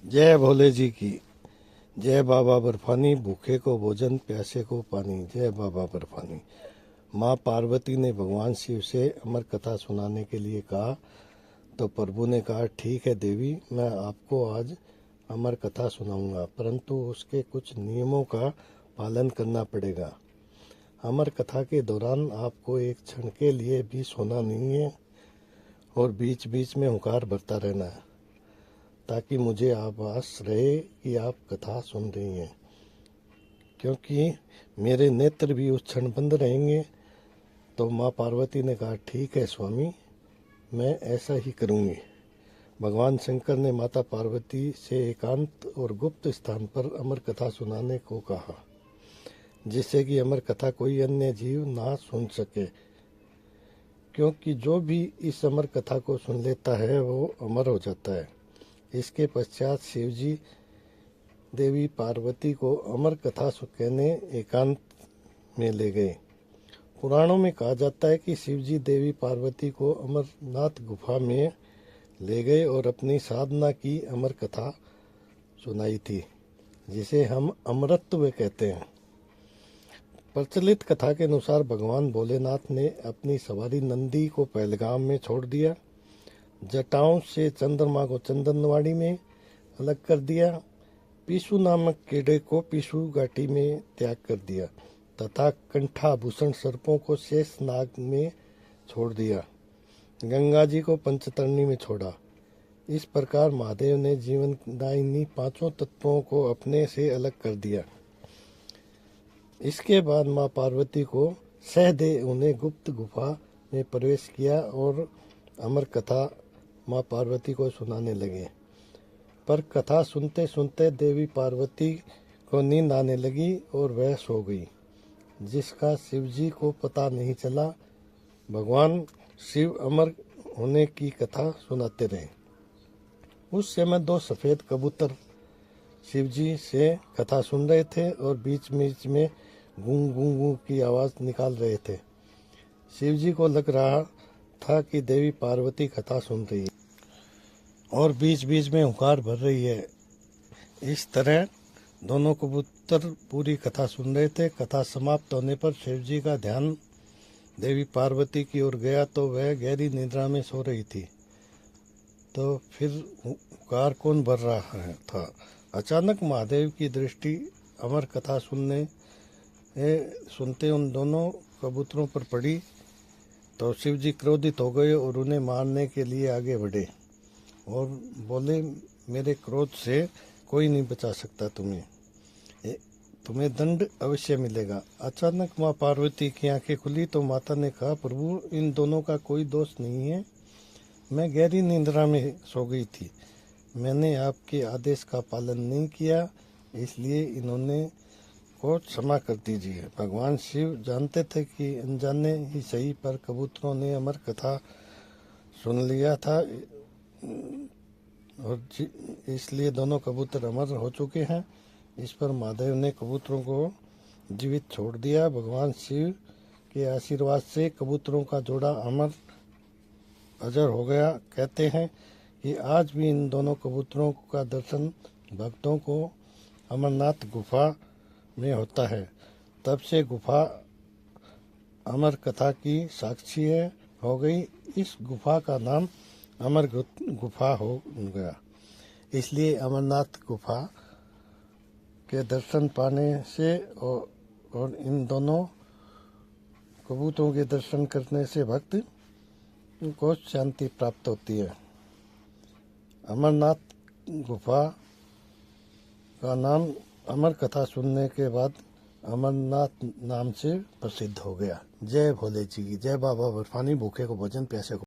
जय भोले जी की। जय बाबा बर्फानी, भूखे को भोजन प्यासे को पानी। जय बाबा बर्फानी। माँ पार्वती ने भगवान शिव से अमर कथा सुनाने के लिए कहा तो प्रभु ने कहा, ठीक है देवी, मैं आपको आज अमर कथा सुनाऊंगा, परंतु उसके कुछ नियमों का पालन करना पड़ेगा। अमर कथा के दौरान आपको एक क्षण के लिए भी सोना नहीं है और बीच बीच में हुंकार भरता रहना है, ताकि मुझे आभास रहे कि आप कथा सुन रही हैं, क्योंकि मेरे नेत्र भी उस क्षण बंद रहेंगे। तो माँ पार्वती ने कहा, ठीक है स्वामी, मैं ऐसा ही करूँगी। भगवान शंकर ने माता पार्वती से एकांत और गुप्त स्थान पर अमर कथा सुनाने को कहा, जिससे कि अमर कथा कोई अन्य जीव ना सुन सके, क्योंकि जो भी इस अमर कथा को सुन लेता है वो अमर हो जाता है। इसके पश्चात शिवजी देवी पार्वती को अमर कथा कहने एकांत में ले गए। पुराणों में कहा जाता है कि शिवजी देवी पार्वती को अमरनाथ गुफा में ले गए और अपनी साधना की अमर कथा सुनाई थी, जिसे हम अमरत्व कहते हैं। प्रचलित कथा के अनुसार भगवान भोलेनाथ ने अपनी सवारी नंदी को पहलगाम में छोड़ दिया, जटाओं से चंद्रमा को चंदनवाड़ी में अलग कर दिया, पीसू नामक कीड़े को पीसू घाटी में त्याग कर दिया तथा कंठाभूषण सर्पों को शेष नाग में छोड़ दिया। गंगा जी को पंचतरणी में छोड़ा। इस प्रकार महादेव ने जीवनदायिनी पांचों तत्वों को अपने से अलग कर दिया। इसके बाद माँ पार्वती को सहदे उन्हें गुप्त गुफा में प्रवेश किया और अमर कथा माँ पार्वती को सुनाने लगे। पर कथा सुनते सुनते देवी पार्वती को नींद आने लगी और वह सो गई, जिसका शिवजी को पता नहीं चला। भगवान शिव अमर होने की कथा सुनाते रहे। उस समय दो सफ़ेद कबूतर शिवजी से कथा सुन रहे थे और बीच बीच में गूं गूं गूं की आवाज़ निकाल रहे थे। शिवजी को लग रहा था कि देवी पार्वती कथा सुन रही है और बीच बीच में हुंकार भर रही है। इस तरह दोनों कबूतर पूरी कथा सुन रहे थे। कथा समाप्त होने पर शिवजी का ध्यान देवी पार्वती की ओर गया तो वह गहरी निद्रा में सो रही थी। तो फिर हुंकार कौन भर रहा था? अचानक महादेव की दृष्टि अमर कथा सुनते उन दोनों कबूतरों पर पड़ी तो शिवजी क्रोधित हो गए और उन्हें मारने के लिए आगे बढ़े और बोले, मेरे क्रोध से कोई नहीं बचा सकता तुम्हें दंड अवश्य मिलेगा। अचानक माँ पार्वती की आंखें खुली तो माता ने कहा, प्रभु, इन दोनों का कोई दोष नहीं है, मैं गहरी निद्रा में सो गई थी। मैंने आपके आदेश का पालन नहीं किया, इसलिए इन्होंने को क्षमा कर दीजिए। भगवान शिव जानते थे कि अनजाने ही सही पर कबूतरों ने अमर कथा सुन लिया था और इसलिए दोनों कबूतर अमर हो चुके हैं। इस पर महादेव ने कबूतरों को जीवित छोड़ दिया। भगवान शिव के आशीर्वाद से कबूतरों का जोड़ा अमर अजर हो गया। कहते हैं कि आज भी इन दोनों कबूतरों का दर्शन भक्तों को अमरनाथ गुफा में होता है। तब से गुफा अमर कथा की साक्षी हो गई। इस गुफा का नाम अमर गुफा हो गया। इसलिए अमरनाथ गुफा के दर्शन पाने से और इन दोनों कबूतरों के दर्शन करने से भक्त को शांति प्राप्त होती है। अमरनाथ गुफा का नाम अमर कथा सुनने के बाद अमरनाथ नाम से प्रसिद्ध हो गया। जय भोले जी की। जय बाबा बर्फानी, भूखे को भोजन प्यासे को